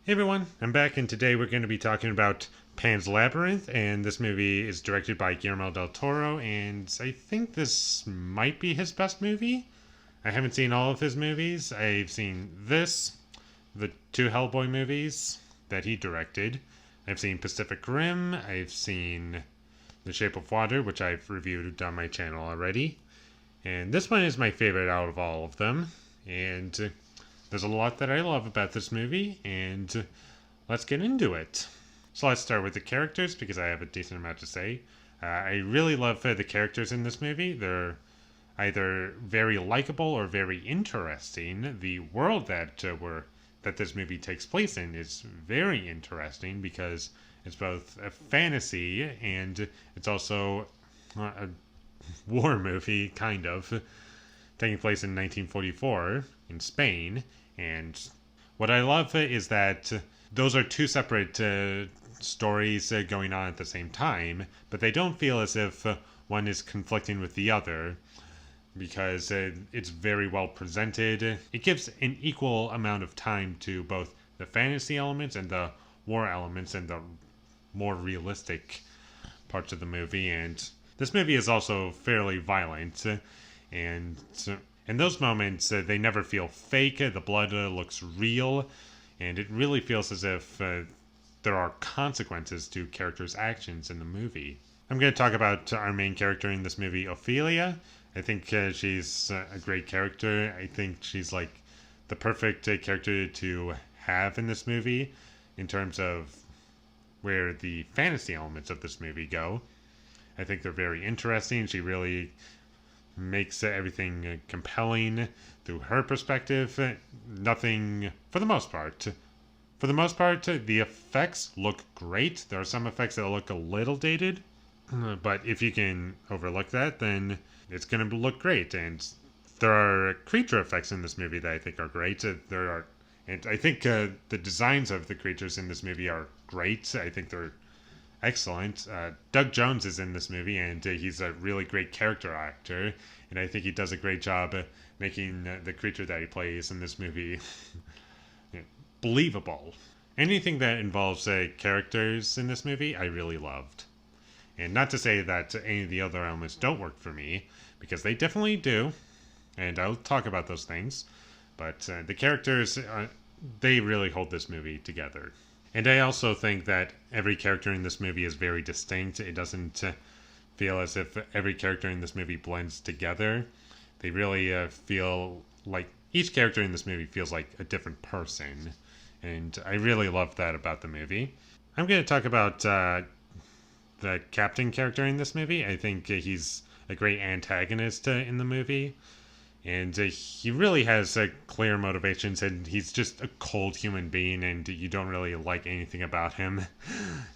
Hey everyone, I'm back, and today we're going to be talking about Pan's Labyrinth, and this movie is directed by Guillermo del Toro, and I think this might be his best movie. I haven't seen all of his movies. I've seen this, the two Hellboy movies that he directed. I've seen Pacific Rim, I've seen The Shape of Water, which I've reviewed on my channel already, and this one is my favorite out of all of them, and there's a lot that I love about this movie, and let's get into it. So let's start with the characters, because I have a decent amount to say. I really love the characters in this movie. They're either very likable or very interesting. The world that this movie takes place in is very interesting because it's both a fantasy and it's also a war movie, kind of, taking place in 1944 in Spain. And what I love is that those are two separate stories going on at the same time, but they don't feel as if one is conflicting with the other because it's very well presented. It gives an equal amount of time to both the fantasy elements and the war elements and the more realistic parts of the movie. And this movie is also fairly violent, and in those moments, they never feel fake. The blood looks real, and it really feels as if there are consequences to characters' actions in the movie. I'm going to talk about our main character in this movie, Ophelia. I think she's a great character. I think she's like the perfect character to have in this movie in terms of where the fantasy elements of this movie go. I think they're very interesting. She really makes everything compelling through her perspective. Nothing, for the most part. For the most part, the effects look great. There are some effects that look a little dated, but if you can overlook that, then it's going to look great. And there are creature effects in this movie that I think are great. And I think the designs of the creatures in this movie are great. I think they're excellent. Doug Jones is in this movie, and he's a really great character actor, and I think he does a great job making the creature that he plays in this movie believable. Anything that involves characters in this movie, I really loved. And not to say that any of the other elements don't work for me, because they definitely do, and I'll talk about those things, but the characters, they really hold this movie together. And I also think that every character in this movie is very distinct. It doesn't feel as if every character in this movie blends together. They really feel like each character in this movie feels like a different person. And I really love that about the movie. I'm going to talk about the captain character in this movie. I think he's a great antagonist in the movie. And he really has clear motivations, and he's just a cold human being, and you don't really like anything about him.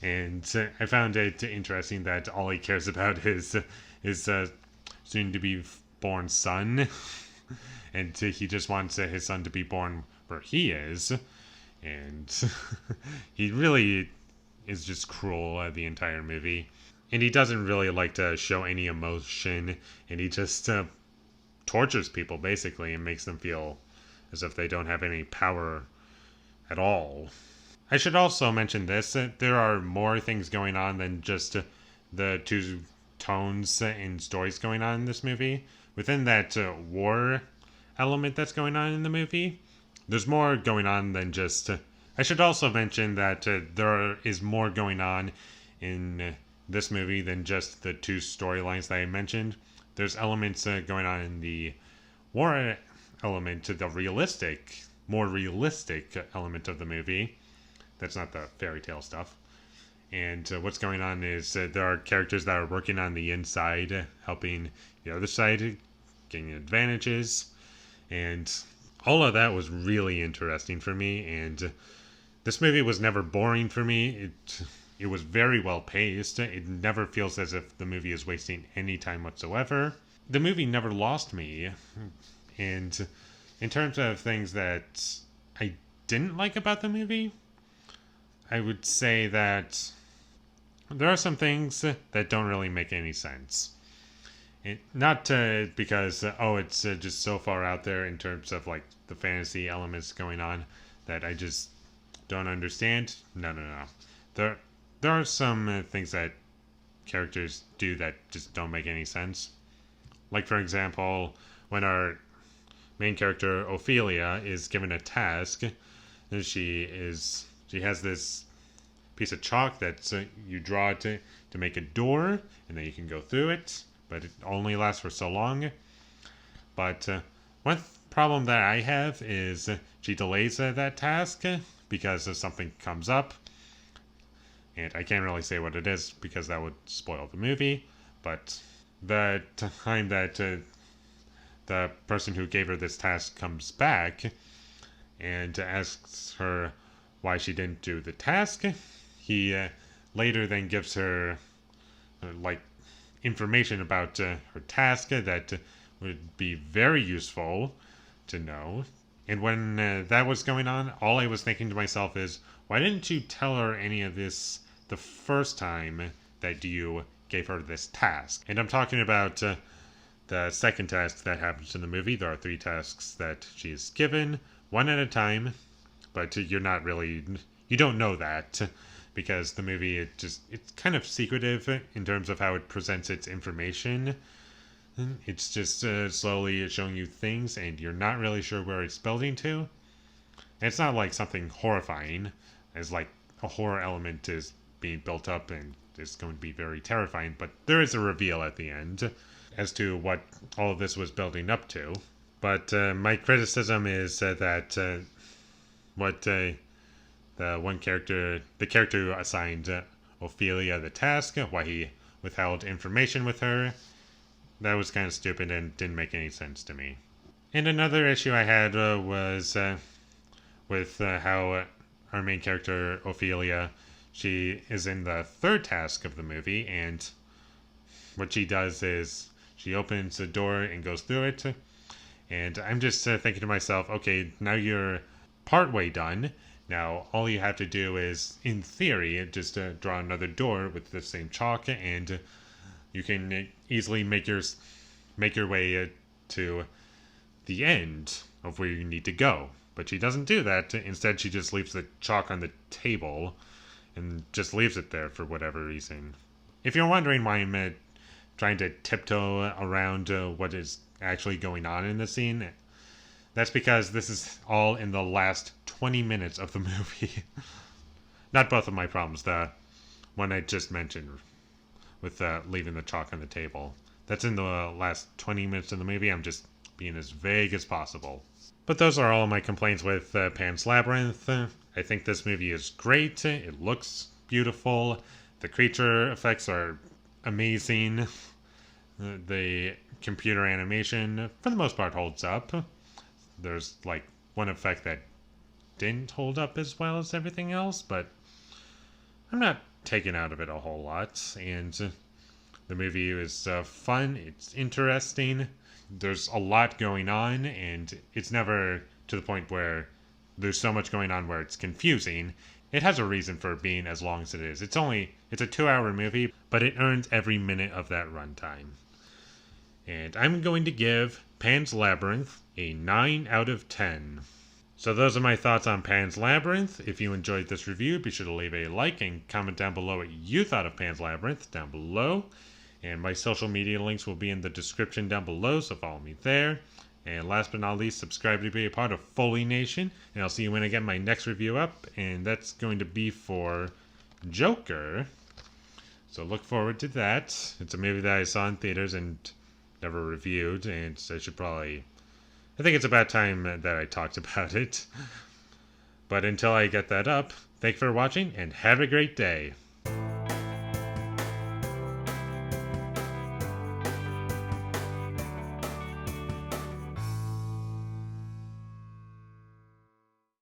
And I found it interesting that all he cares about is his soon-to-be-born son. And he just wants his son to be born where he is. And he really is just cruel the entire movie. And he doesn't really like to show any emotion, and he just tortures people basically and makes them feel as if they don't have any power at all. I should also mention this, there are more things going on than just the two tones and stories going on in this movie. Within that war element that's going on in the movie, there's more going on than just I should also mention that there is more going on in this movie than just the two storylines that I mentioned. There's elements going on in the war element, the more realistic element of the movie. That's not the fairy tale stuff. And what's going on is there are characters that are working on the inside, helping the other side, getting advantages. And all of that was really interesting for me. And this movie was never boring for me. It was very well paced. It never feels as if the movie is wasting any time whatsoever. The movie never lost me. And in terms of things that I didn't like about the movie, I would say that there are some things that don't really make any sense. Not because, it's just so far out there in terms of like the fantasy elements going on that I just don't understand. No, no, no. There are some things that characters do that just don't make any sense. Like, for example, when our main character Ophelia is given a task, she has this piece of chalk that you draw to make a door, and then you can go through it, but it only lasts for so long. But one problem that I have is she delays that task because if something comes up, and I can't really say what it is because that would spoil the movie. But the time that the person who gave her this task comes back and asks her why she didn't do the task, he later then gives her like information about her task that would be very useful to know. And when that was going on, all I was thinking to myself is, why didn't you tell her any of this the first time that you gave her this task? And I'm talking about the second task that happens in the movie. There are 3 tasks that she is given, one at a time, but you don't know that because the movie, it's kind of secretive in terms of how it presents its information. It's just slowly showing you things, and you're not really sure where it's building to. And it's not like something horrifying, as like a horror element is being built up and it's going to be very terrifying, but there is a reveal at the end as to what all of this was building up to. But my criticism is that what the character who assigned Ophelia the task, why he withheld information with her, that was kind of stupid and didn't make any sense to me. And another issue I had was with how our main character, Ophelia, she is in the 3rd task of the movie, and what she does is she opens the door and goes through it. And I'm just thinking to myself, okay, now you're partway done. Now all you have to do is, in theory, just draw another door with the same chalk, and you can easily make your way to the end of where you need to go. But she doesn't do that. Instead, she just leaves the chalk on the table and just leaves it there for whatever reason. If you're wondering why I'm trying to tiptoe around what is actually going on in the scene, that's because this is all in the last 20 minutes of the movie. Not both of my problems, the one I just mentioned with leaving the chalk on the table. That's in the last 20 minutes of the movie. I'm just being as vague as possible. But those are all my complaints with Pan's Labyrinth. I think this movie is great. It looks beautiful. The creature effects are amazing. The computer animation, for the most part, holds up. There's like one effect that didn't hold up as well as everything else, but I'm not taken out of it a whole lot. And the movie is fun. It's interesting. There's a lot going on, and it's never to the point where there's so much going on where it's confusing. It has a reason for being as long as it is. It's a 2-hour movie, but it earns every minute of that runtime. And I'm going to give Pan's Labyrinth a 9 out of 10. So those are my thoughts on Pan's Labyrinth. If you enjoyed this review, be sure to leave a like and comment down below what you thought of Pan's Labyrinth down below. And my social media links will be in the description down below, so follow me there. And last but not least, subscribe to be a part of Foley Nation. And I'll see you when I get my next review up, and that's going to be for Joker. So look forward to that. It's a movie that I saw in theaters and never reviewed, and I think it's about time that I talked about it. But until I get that up, thank you for watching, and have a great day.